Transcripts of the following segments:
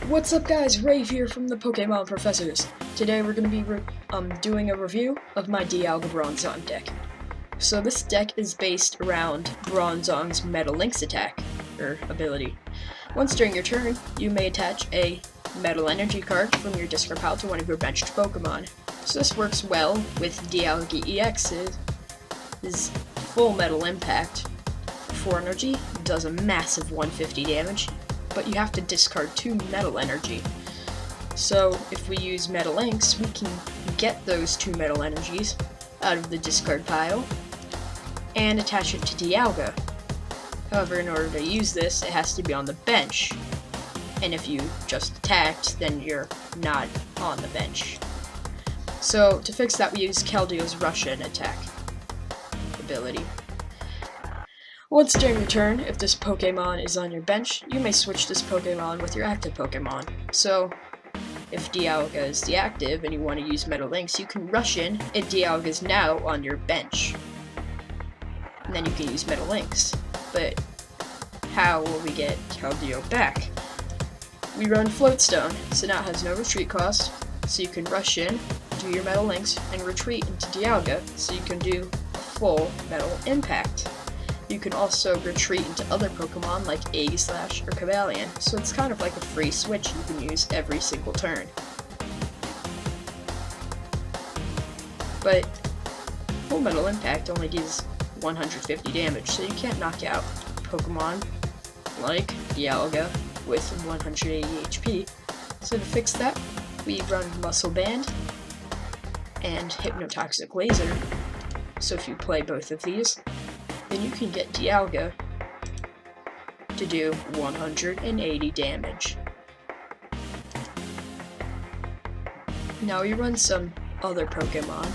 What's up guys, Rave here from the Pokemon Professors. Today we're going to be doing a review of my Dialga Bronzong deck. So this deck is based around Bronzong's Metal Lynx attack, or ability. Once during your turn, you may attach a Metal Energy card from your discard pile to one of your benched Pokemon. So this works well with Dialga EX's full Metal Impact. For 4 energy, does a massive 150 damage. But you have to discard 2 Metal Energy. So if we use Metal Lynx, we can get those 2 Metal Energies out of the discard pile and attach it to Dialga. However, in order to use this, it has to be on the bench. And if you just attacked, then you're not on the bench. So to fix that, we use Keldio's Russian attack ability. Once during your turn, if this Pokemon is on your bench, you may switch this Pokemon with your active Pokemon. So, if Dialga is the active and you want to use Metal Lynx, you can rush in, and Dialga is now on your bench. And then you can use Metal Lynx. But how will we get Keldeo back? We run Floatstone, so now it has no retreat cost, so you can rush in, do your Metal Lynx, and retreat into Dialga, so you can do a full Metal Impact. You can also retreat into other Pokemon like Aegislash or Cavalion, so it's kind of like a free switch you can use every single turn. But full Metal Impact only deals 150 damage, so you can't knock out Pokemon like Dialga with 180 HP. So to fix that, we run Muscle Band and Hypnotoxic Laser. So if you play both of these, then you can get Dialga to do 180 damage. Now we run some other Pokemon,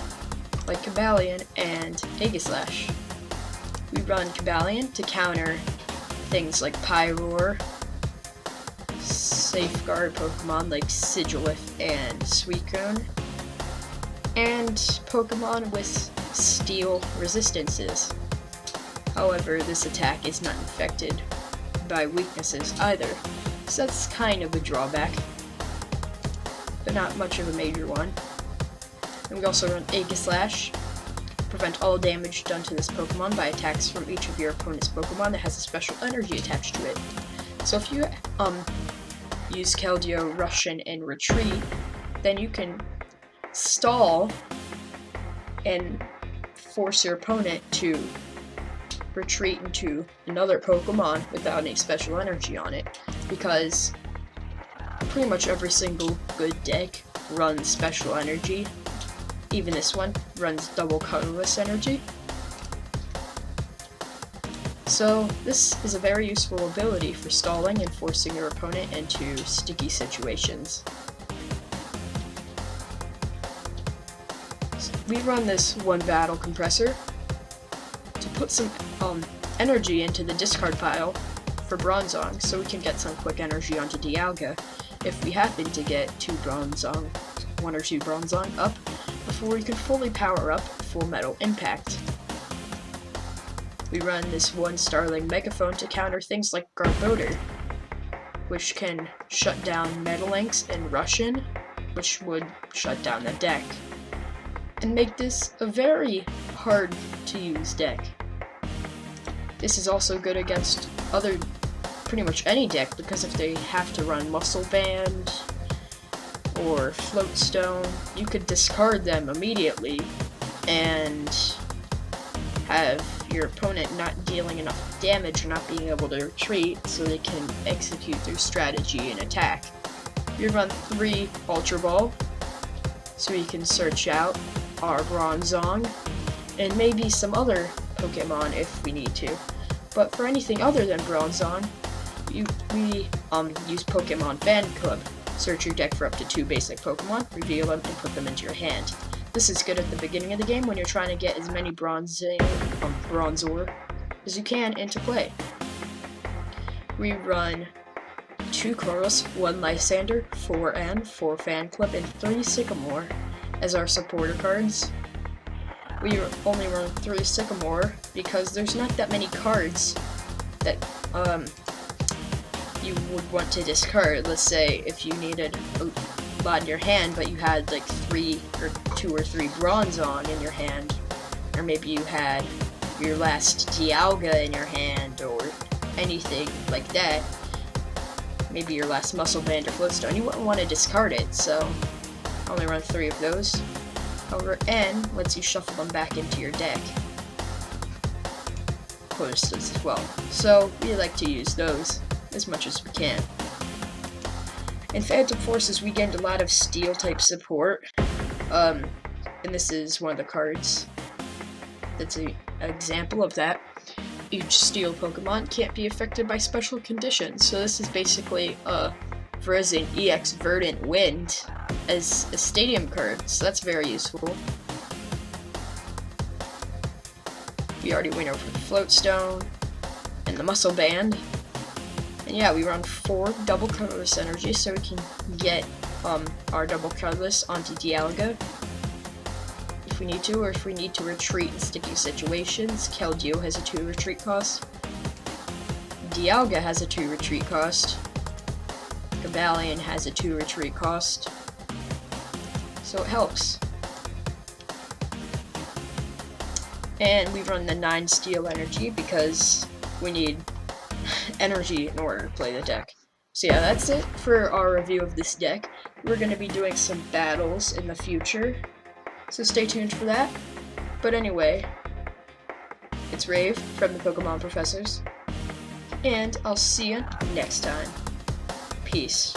like Cavalion and Aegislash. We run Cavalion to counter things like Pyroar, Safeguard Pokemon like Sigilif and Suicune, and Pokemon with Steel resistances. However, this attack is not infected by weaknesses either, so that's kind of a drawback, but not much of a major one. And we also run Aegislash, prevent all damage done to this Pokemon by attacks from each of your opponent's Pokemon that has a special energy attached to it. So if you use Keldeo, Russian, and Retreat, then you can stall and force your opponent to retreat into another Pokemon without any special energy on it, because pretty much every single good deck runs special energy. Even this one runs double colorless energy. So this is a very useful ability for stalling and forcing your opponent into sticky situations. We run this one battle compressor to put some energy into the discard pile for Bronzong, so we can get some quick energy onto Dialga if we happen to get 1 or 2 Bronzong up before we can fully power up full Metal Impact. We run this one Starling Megaphone to counter things like Garbodor, which can shut down Metal Lynx and Russian, which would shut down the deck, and make this a very hard to use deck. This is also good against pretty much any deck, because if they have to run Muscle Band or Floatstone, you could discard them immediately and have your opponent not dealing enough damage or not being able to retreat so they can execute their strategy and attack. We run 3 Ultra Ball, so we can search out our Bronzong and maybe some other Pokemon if we need to. But for anything other than Bronzong, we use Pokemon Fan Club. Search your deck for up to 2 basic Pokemon, reveal them, and put them into your hand. This is good at the beginning of the game when you're trying to get as many Bronzor as you can into play. We run 2 Chorus, 1 Lysander, 4 N, 4 Fan Club, and 3 Sycamore as our supporter cards. We only run 3 Sycamore because there's not that many cards that you would want to discard. Let's say if you needed a lot in your hand, but you had like 2 or 3 Bronzong in your hand, or maybe you had your last Dialga in your hand, or anything like that. Maybe your last Muscle Band or Floatstone. You wouldn't want to discard it, so only run 3 of those. However, N lets you shuffle them back into your deck. As well. So we like to use those as much as we can. In Phantom Forces, we gained a lot of steel type support, and this is one of the cards that's an example of that. Each steel Pokemon can't be affected by special conditions, so this is basically Verizon EX Verdant Wind as a stadium card, so that's very useful. We already went over the Floatstone and the Muscle Band. And yeah, we run 4 double colorless energy so we can get our double colorless onto Dialga if we need to, or if we need to retreat in sticky situations. Keldeo has a 2 retreat cost. Dialga has a 2 retreat cost. Cobalion has a 2 retreat cost. So it helps. And we run the 9 steel energy because we need energy in order to play the deck. So yeah, that's it for our review of this deck. We're going to be doing some battles in the future, so stay tuned for that. But anyway, it's Rave from the Pokemon Professors, and I'll see you next time. Peace.